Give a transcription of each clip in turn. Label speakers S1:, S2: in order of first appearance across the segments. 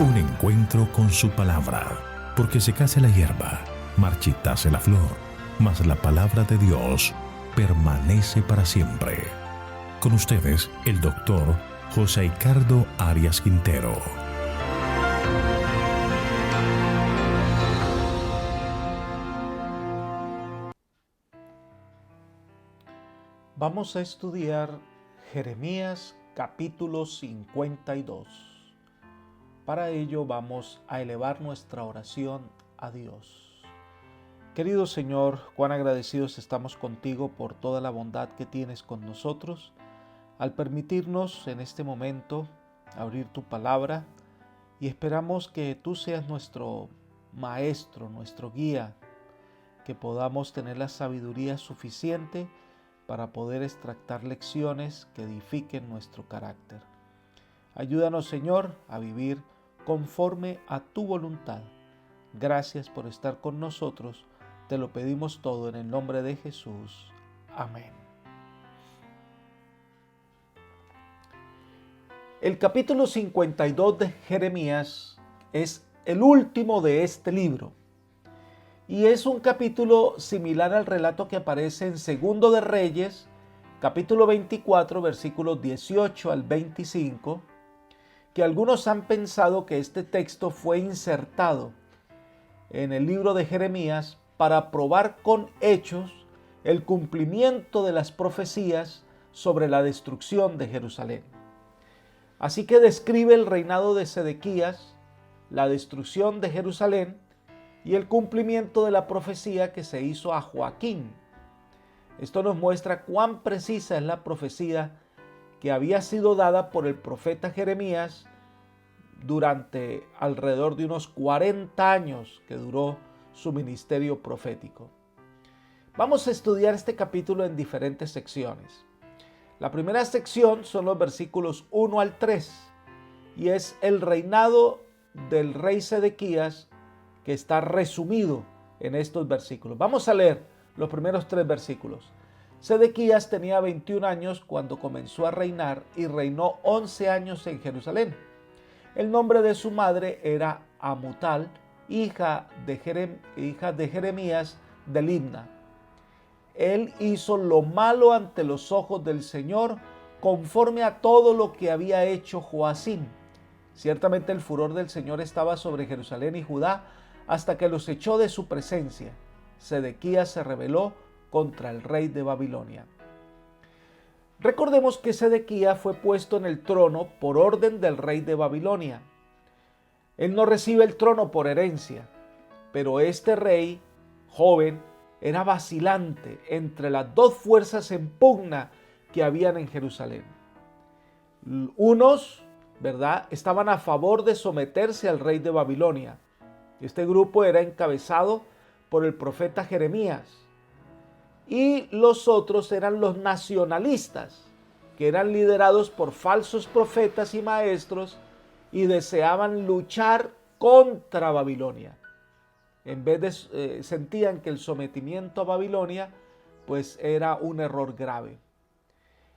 S1: Un encuentro con su palabra, porque secase la hierba, marchitase la flor, mas la palabra de Dios permanece para siempre. Con ustedes, el doctor José Ricardo Arias Quintero.
S2: Vamos a estudiar Jeremías capítulo 52. Para ello vamos a elevar nuestra oración a Dios. Querido Señor, cuán agradecidos estamos contigo por toda la bondad que tienes con nosotros al permitirnos en este momento abrir tu palabra, y esperamos que tú seas nuestro maestro, nuestro guía, que podamos tener la sabiduría suficiente para poder extractar lecciones que edifiquen nuestro carácter. Ayúdanos, Señor, a vivir conforme a tu voluntad. Gracias por estar con nosotros. Te lo pedimos todo en el nombre de Jesús. Amén. El capítulo 52 de Jeremías es el último de este libro. Y es un capítulo similar al relato que aparece en Segundo de Reyes, capítulo 24, versículos 18 al 25, que algunos han pensado que este texto fue insertado en el libro de Jeremías para probar con hechos el cumplimiento de las profecías sobre la destrucción de Jerusalén. Así que describe el reinado de Sedequías, la destrucción de Jerusalén y el cumplimiento de la profecía que se hizo a Joaquín. Esto nos muestra cuán precisa es la profecía que había sido dada por el profeta Jeremías durante alrededor de unos 40 años que duró su ministerio profético. Vamos a estudiar este capítulo en diferentes secciones. La primera sección son los versículos 1 al 3 y es el reinado del rey Sedequías, que está resumido en estos versículos. Vamos a leer los primeros 3 versículos. Sedequías tenía 21 años cuando comenzó a reinar y reinó 11 años en Jerusalén. El nombre de su madre era Amutal, hija de Jeremías de Libna. Él hizo lo malo ante los ojos del Señor, conforme a todo lo que había hecho Joacim. Ciertamente el furor del Señor estaba sobre Jerusalén y Judá, hasta que los echó de su presencia. Sedequías se rebeló contra el rey de Babilonia. Recordemos que Sedequías fue puesto en el trono por orden del rey de Babilonia. Él no recibe el trono por herencia, pero este rey joven era vacilante entre las dos fuerzas en pugna que habían en Jerusalén. Unos, ¿verdad?, estaban a favor de someterse al rey de Babilonia. Este grupo era encabezado por el profeta Jeremías. Y los otros eran los nacionalistas, que eran liderados por falsos profetas y maestros y deseaban luchar contra Babilonia. En vez de sentían que el sometimiento a Babilonia pues era un error grave.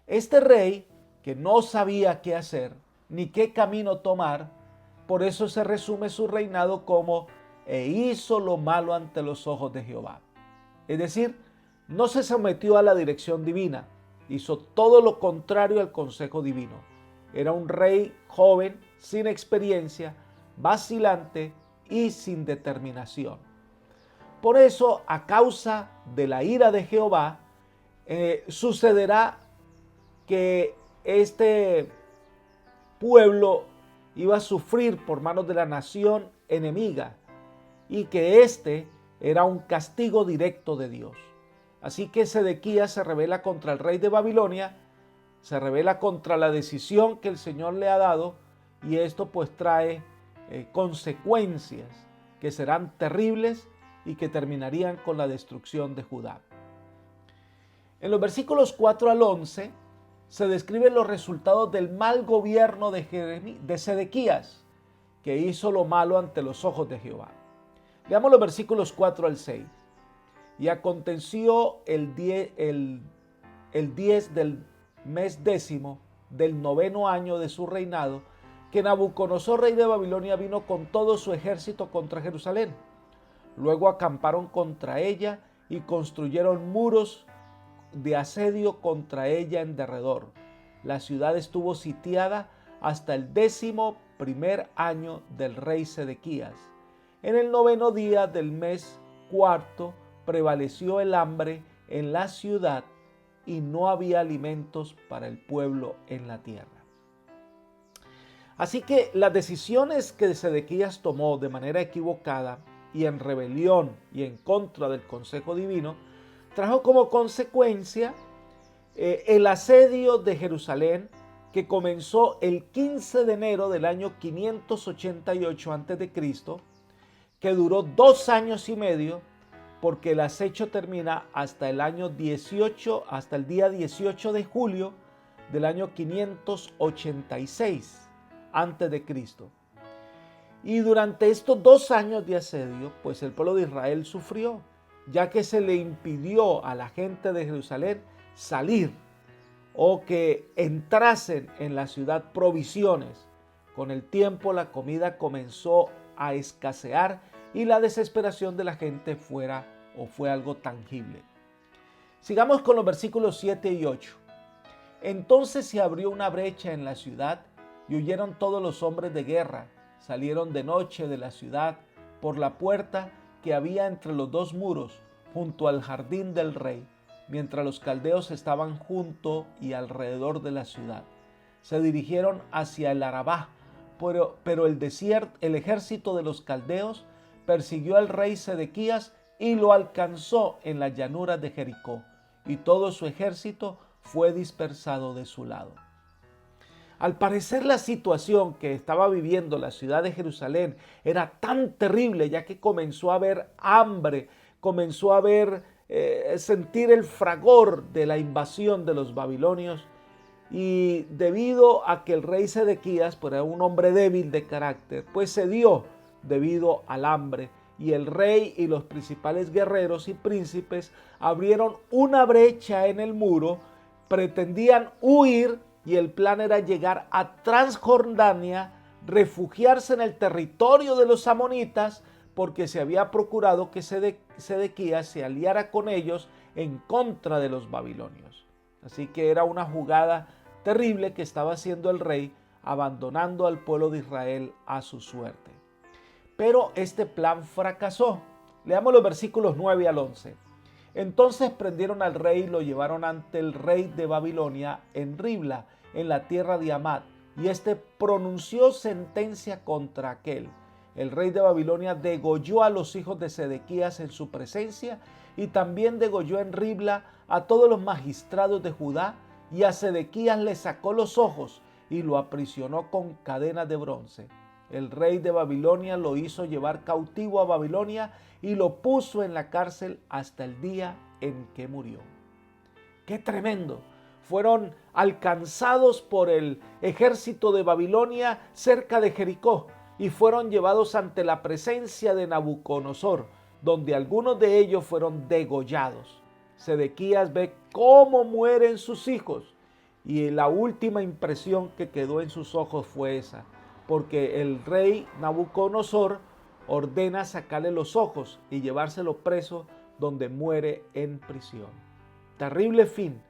S2: Este rey, que no sabía qué hacer ni qué camino tomar, por eso se resume su reinado como "e hizo lo malo ante los ojos de Jehová". Es decir, no se sometió a la dirección divina, hizo todo lo contrario al consejo divino. Era un rey joven, sin experiencia, vacilante y sin determinación. Por eso, a causa de la ira de Jehová, sucederá que este pueblo iba a sufrir por manos de la nación enemiga y que este era un castigo directo de Dios. Así que Sedequías se rebela contra el rey de Babilonia, se rebela contra la decisión que el Señor le ha dado, y esto pues trae consecuencias que serán terribles y que terminarían con la destrucción de Judá. En los versículos 4 al 11 se describen los resultados del mal gobierno de Sedequías, que hizo lo malo ante los ojos de Jehová. Leamos los versículos 4 al 6. Y aconteció el 10 del mes 10 del 9º año de su reinado, que Nabucodonosor, rey de Babilonia, vino con todo su ejército contra Jerusalén. Luego acamparon contra ella y construyeron muros de asedio contra ella en derredor. La ciudad estuvo sitiada hasta el 11º año del rey Sedequías. En el 9º día del mes cuarto prevaleció el hambre en la ciudad y no había alimentos para el pueblo en la tierra. Así que las decisiones que Sedequías tomó de manera equivocada y en rebelión y en contra del consejo divino, trajo como consecuencia el asedio de Jerusalén, que comenzó el 15 de enero del año 588 a.C., que duró 2 años y medio, porque el acecho termina hasta el año 18, hasta el día 18 de julio del año 586 a.C. Y durante estos 2 años de asedio, pues el pueblo de Israel sufrió, ya que se le impidió a la gente de Jerusalén salir o que entrasen en la ciudad provisiones. Con el tiempo la comida comenzó a escasear y la desesperación de la gente fue algo tangible. Sigamos con los versículos 7 y 8. Entonces se abrió una brecha en la ciudad y huyeron todos los hombres de guerra. Salieron de noche de la ciudad por la puerta que había entre los 2 muros, junto al jardín del rey, mientras los caldeos estaban junto y alrededor de la ciudad. Se dirigieron hacia el Arabá, pero el ejército de los caldeos persiguió al rey Sedequías y lo alcanzó en las llanuras de Jericó, y todo su ejército fue dispersado de su lado. Al parecer, la situación que estaba viviendo la ciudad de Jerusalén era tan terrible, ya que comenzó a haber hambre, comenzó a sentir el fragor de la invasión de los babilonios, y debido a que el rey Sedequías, pues, era un hombre débil de carácter, pues cedió debido al hambre, y el rey y los principales guerreros y príncipes abrieron una brecha en el muro, pretendían huir, y el plan era llegar a Transjordania, refugiarse en el territorio de los amonitas, porque se había procurado que Sedequías se aliara con ellos en contra de los babilonios. Así que era una jugada terrible que estaba haciendo el rey, abandonando al pueblo de Israel a su suerte. Pero este plan fracasó. Leamos los versículos 9 al 11. Entonces prendieron al rey y lo llevaron ante el rey de Babilonia en Ribla, en la tierra de Hamat, y éste pronunció sentencia contra aquel. El rey de Babilonia degolló a los hijos de Sedequías en su presencia, y también degolló en Ribla a todos los magistrados de Judá, y a Sedequías le sacó los ojos y lo aprisionó con cadenas de bronce. El rey de Babilonia lo hizo llevar cautivo a Babilonia y lo puso en la cárcel hasta el día en que murió. ¡Qué tremendo! Fueron alcanzados por el ejército de Babilonia cerca de Jericó y fueron llevados ante la presencia de Nabucodonosor, donde algunos de ellos fueron degollados. Sedequías ve cómo mueren sus hijos, y la última impresión que quedó en sus ojos fue esa, porque el rey Nabucodonosor ordena sacarle los ojos y llevárselo preso, donde muere en prisión. Terrible fin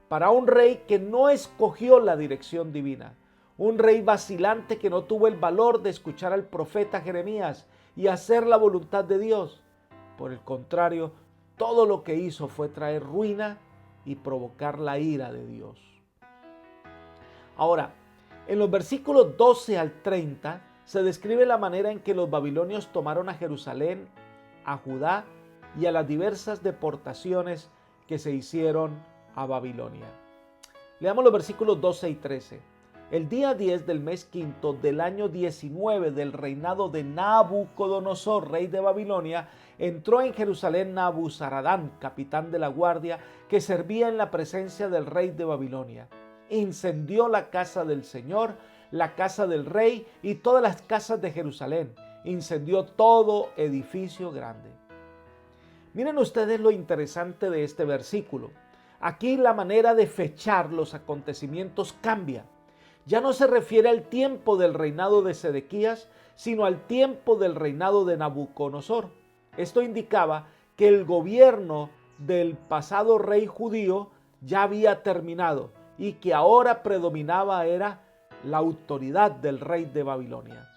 S2: para un rey que no escogió la dirección divina, un rey vacilante que no tuvo el valor de escuchar al profeta Jeremías y hacer la voluntad de Dios. Por el contrario, todo lo que hizo fue traer ruina y provocar la ira de Dios. Ahora, en los versículos 12 al 30 se describe la manera en que los babilonios tomaron a Jerusalén, a Judá y a las diversas deportaciones que se hicieron a Babilonia. Leamos los versículos 12 y 13. El día 10 del mes quinto del año 19 del reinado de Nabucodonosor, rey de Babilonia, entró en Jerusalén Nabuzaradán, capitán de la guardia, que servía en la presencia del rey de Babilonia. Incendió la casa del Señor, la casa del rey y todas las casas de Jerusalén. Incendió todo edificio grande. Miren ustedes lo interesante de este versículo. Aquí la manera de fechar los acontecimientos cambia. Ya no se refiere al tiempo del reinado de Sedequías, sino al tiempo del reinado de Nabucodonosor. Esto indicaba que el gobierno del pasado rey judío ya había terminado y que ahora predominaba era la autoridad del rey de Babilonia.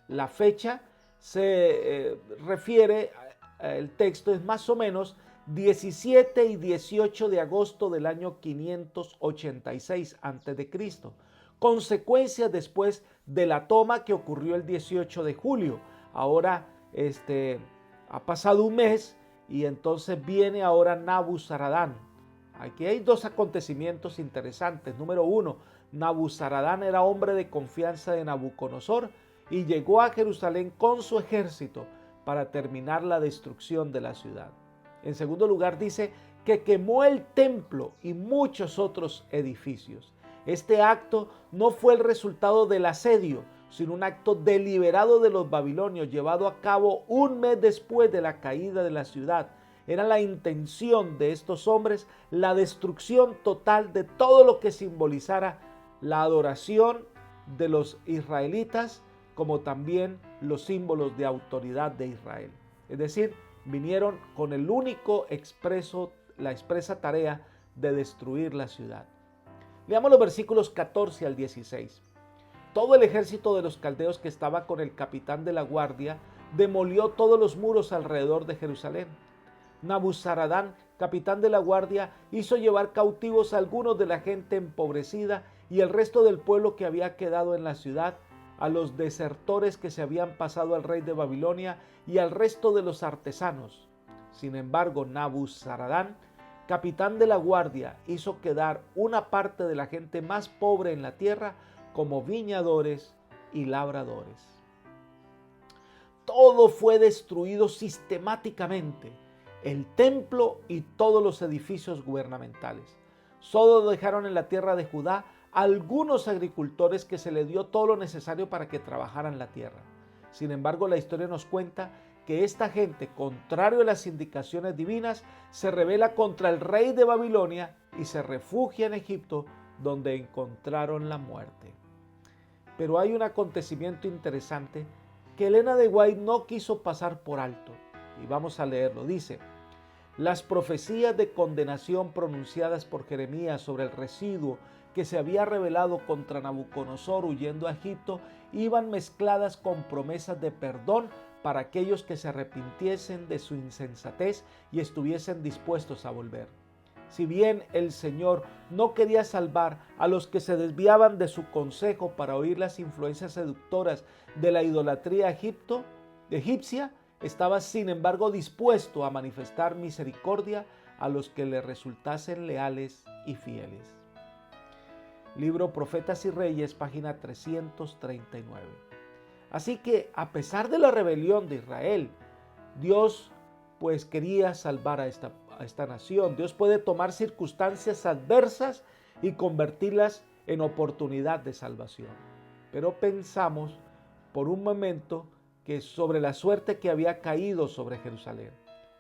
S2: La fecha se refiere, el texto es más o menos 17 y 18 de agosto del año 586 a.C., consecuencia después de la toma que ocurrió el 18 de julio. Ahora ha pasado un mes y entonces viene ahora Nabuzaradán. Aquí hay dos acontecimientos interesantes. Número uno, Nabuzaradán era hombre de confianza de Nabucodonosor y llegó a Jerusalén con su ejército para terminar la destrucción de la ciudad. En segundo lugar, dice que quemó el templo y muchos otros edificios. Este acto no fue el resultado del asedio, sino un acto deliberado de los babilonios, llevado a cabo un mes después de la caída de la ciudad. Era la intención de estos hombres la destrucción total de todo lo que simbolizara la adoración de los israelitas, como también los símbolos de autoridad de Israel. Es decir, vinieron con el único la expresa tarea de destruir la ciudad. Leamos los versículos 14 al 16. Todo el ejército de los caldeos que estaba con el capitán de la guardia demolió todos los muros alrededor de Jerusalén. Nabuzaradán, capitán de la guardia, hizo llevar cautivos a algunos de la gente empobrecida y el resto del pueblo que había quedado en la ciudad, a los desertores que se habían pasado al rey de Babilonia y al resto de los artesanos. Sin embargo, Nabuzaradán, capitán de la guardia, hizo quedar una parte de la gente más pobre en la tierra como viñadores y labradores. Todo fue destruido sistemáticamente, el templo y todos los edificios gubernamentales. Solo dejaron en la tierra de Judá algunos agricultores que se les dio todo lo necesario para que trabajaran la tierra. Sin embargo, la historia nos cuenta que esta gente, contrario a las indicaciones divinas, se rebela contra el rey de Babilonia y se refugia en Egipto, donde encontraron la muerte. Pero hay un acontecimiento interesante que Elena de White no quiso pasar por alto, y vamos a leerlo. Dice: las profecías de condenación pronunciadas por Jeremías sobre el residuo que se había rebelado contra Nabucodonosor huyendo a Egipto iban mezcladas con promesas de perdón para aquellos que se arrepintiesen de su insensatez y estuviesen dispuestos a volver. Si bien el Señor no quería salvar a los que se desviaban de su consejo para oír las influencias seductoras de la idolatría egipcia, estaba sin embargo dispuesto a manifestar misericordia a los que le resultasen leales y fieles. Libro Profetas y Reyes, página 339. Así que, a pesar de la rebelión de Israel, Dios pues quería salvar a esta nación. Dios puede tomar circunstancias adversas y convertirlas en oportunidad de salvación. Pero pensamos por un momento que sobre la suerte que había caído sobre Jerusalén,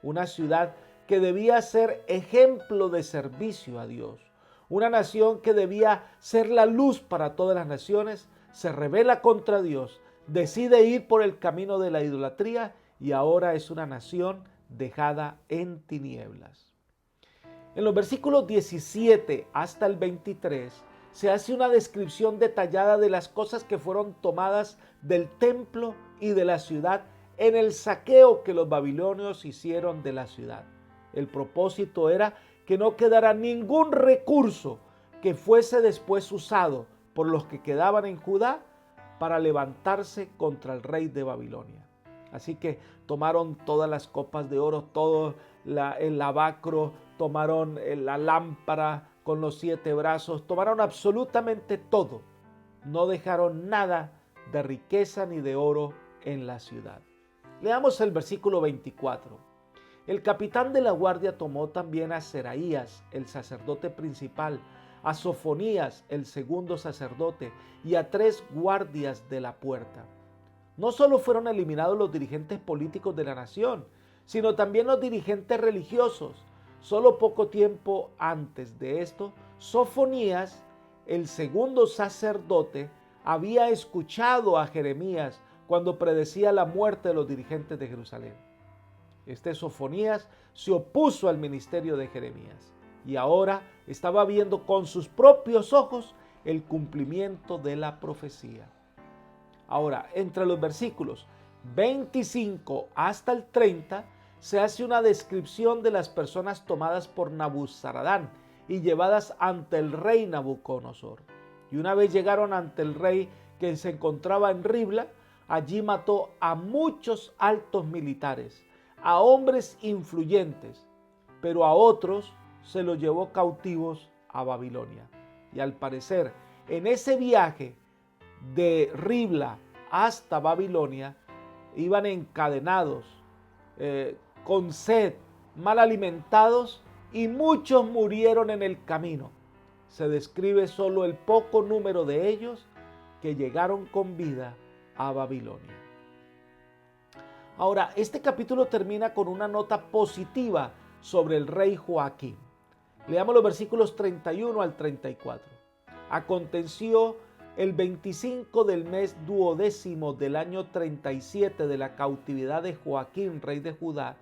S2: una ciudad que debía ser ejemplo de servicio a Dios, una nación que debía ser la luz para todas las naciones, se rebela contra Dios, decide ir por el camino de la idolatría y ahora es una nación dejada en tinieblas. En los versículos 17 hasta el 23 se hace una descripción detallada de las cosas que fueron tomadas del templo y de la ciudad en el saqueo que los babilonios hicieron de la ciudad. El propósito era que no quedara ningún recurso que fuese después usado por los que quedaban en Judá para levantarse contra el rey de Babilonia. Así que tomaron todas las copas de oro, todo el lavacro, tomaron la lámpara con los 7 brazos, tomaron absolutamente todo. No dejaron nada de riqueza ni de oro en la ciudad. Leamos el versículo 24. El capitán de la guardia tomó también a Seraías, el sacerdote principal, a Sofonías, el segundo sacerdote, y a 3 guardias de la puerta. No solo fueron eliminados los dirigentes políticos de la nación, sino también los dirigentes religiosos. Solo poco tiempo antes de esto, Sofonías el segundo sacerdote, había escuchado a Jeremías cuando predecía la muerte de los dirigentes de Jerusalén. Este Sofonías se opuso al ministerio de Jeremías y ahora estaba viendo con sus propios ojos el cumplimiento de la profecía. Ahora, entre los versículos 25 hasta el 30, se hace una descripción de las personas tomadas por Nabuzaradán y llevadas ante el rey Nabucodonosor. Y una vez llegaron ante el rey, que se encontraba en Ribla, allí mató a muchos altos militares, a hombres influyentes, pero a otros se los llevó cautivos a Babilonia. Y al parecer, en ese viaje de Ribla hasta Babilonia, iban encadenados, con sed, mal alimentados, y muchos murieron en el camino. Se describe solo el poco número de ellos que llegaron con vida a Babilonia. Ahora, este capítulo termina con una nota positiva sobre el rey Joaquín. Leamos los versículos 31 al 34. Aconteció el 25 del mes 12º del año 37 de la cautividad de Joaquín, rey de Judá,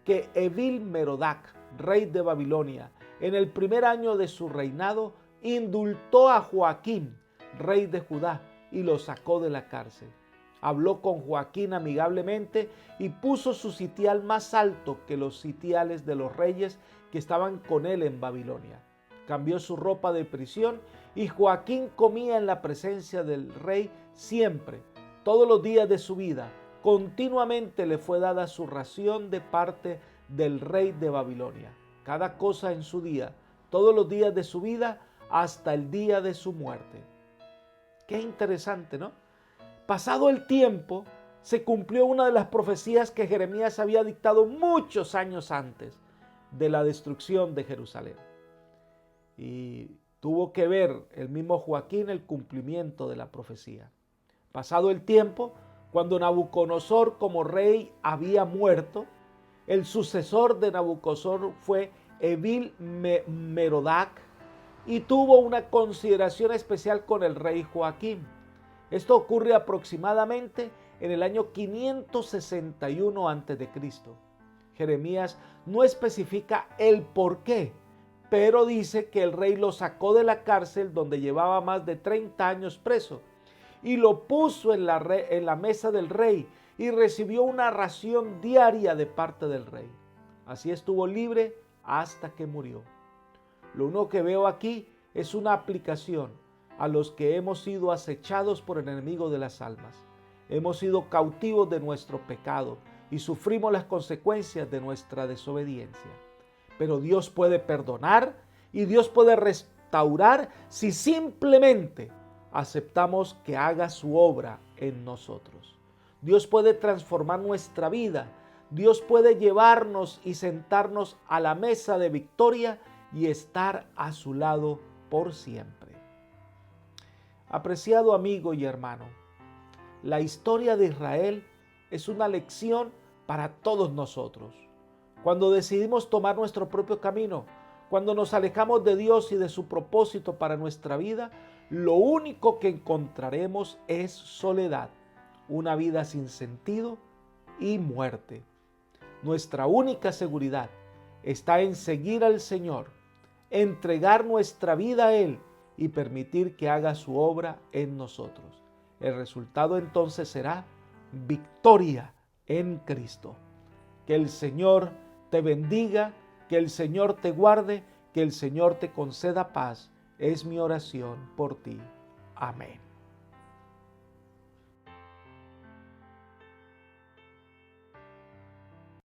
S2: que Evil-Merodach, rey de Babilonia, en el primer año de su reinado, indultó a Joaquín, rey de Judá, y lo sacó de la cárcel. Habló con Joaquín amigablemente y puso su sitial más alto que los sitiales de los reyes que estaban con él en Babilonia. Cambió su ropa de prisión y Joaquín comía en la presencia del rey siempre, todos los días de su vida. Continuamente le fue dada su ración de parte del rey de Babilonia, cada cosa en su día, todos los días de su vida, hasta el día de su muerte. Qué interesante, ¿no? Pasado el tiempo, se cumplió una de las profecías que Jeremías había dictado muchos años antes de la destrucción de Jerusalén. Y tuvo que ver el mismo Joaquín el cumplimiento de la profecía. Pasado el tiempo, cuando Nabucodonosor como rey había muerto, el sucesor de Nabucodonosor fue Evil-Merodach y tuvo una consideración especial con el rey Joaquín. Esto ocurre aproximadamente en el año 561 a.C. Jeremías no especifica el por qué, pero dice que el rey lo sacó de la cárcel donde llevaba más de 30 años preso y lo puso en la mesa del rey y recibió una ración diaria de parte del rey. Así estuvo libre hasta que murió. Lo único que veo aquí es una aplicación a los que hemos sido acechados por el enemigo de las almas. Hemos sido cautivos de nuestro pecado y sufrimos las consecuencias de nuestra desobediencia. Pero Dios puede perdonar y Dios puede restaurar si simplemente aceptamos que haga su obra en nosotros. Dios puede transformar nuestra vida. Dios puede llevarnos y sentarnos a la mesa de victoria y estar a su lado por siempre. Apreciado amigo y hermano, la historia de Israel es una lección para todos nosotros. Cuando decidimos tomar nuestro propio camino, cuando nos alejamos de Dios y de su propósito para nuestra vida, lo único que encontraremos es soledad, una vida sin sentido y muerte. Nuestra única seguridad está en seguir al Señor, entregar nuestra vida a Él y permitir que haga su obra en nosotros. El resultado entonces será victoria en Cristo. Que el Señor te bendiga, que el Señor te guarde, que el Señor te conceda paz. Es mi oración por ti. Amén.